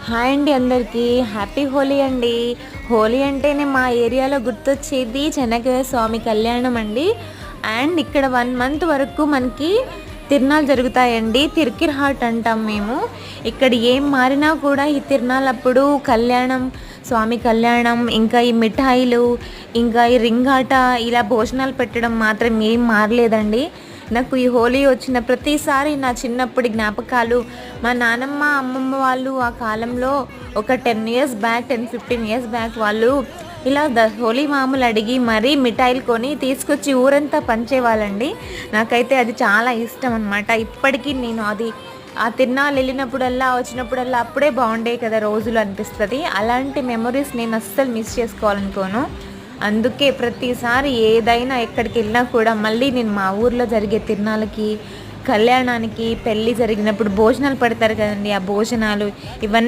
Hi అండి, అందరికీ happy Holi అండి. హోలీ అంటేనే మా ఏరియాలో గుర్తొచ్చేది చెన్నకేశ్వర స్వామి కళ్యాణం అండి. అండ్ ఇక్కడ 1 మంత్ వరకు మనకి తిరునాళ్ళు జరుగుతాయండి. తిరుకిర్ హాట్ అంటాం మేము. ఇక్కడ ఏం మారినా కూడా ఈ తిరునాళ్ళప్పుడు కళ్యాణం, స్వామి కళ్యాణం, ఇంకా ఈ మిఠాయిలు, ఇంకా ఈ రింగాట, ఇలా భోజనాలు పెట్టడం మాత్రం ఏం మారలేదండి. నాకు ఈ హోలీ వచ్చిన ప్రతిసారి నా చిన్నప్పటి జ్ఞాపకాలు, మా నానమ్మ అమ్మమ్మ వాళ్ళు ఆ కాలంలో ఒక 10 ఇయర్స్ బ్యాక్, 10-15 ఇయర్స్ బ్యాక్ వాళ్ళు ఇలా హోలీ మామూలు అడిగి మరీ మిఠాయిలు కొని తీసుకొచ్చి ఊరంతా పంచేవాళ్ళండి. నాకైతే అది చాలా ఇష్టం అనమాట. ఇప్పటికీ నేను అది ఆ తిరునాళ్ళు వెళ్ళినప్పుడల్లా, వచ్చినప్పుడల్లా అప్పుడే బాగుండే కదా రోజులు అనిపిస్తుంది. అలాంటి మెమొరీస్ నేను అస్సలు మిస్ చేసుకోవాలనుకోను. అందుకే ప్రతిసారి ఏదైనా ఎక్కడికి వెళ్ళినా కూడా మళ్ళీ నేను మా ఊర్లో జరిగే తిరునాళ్ళకి, కళ్యాణానికి, పెళ్ళి జరిగినప్పుడు భోజనాలు పెడతారు కదండి, ఆ భోజనాలు ఇవన్నీ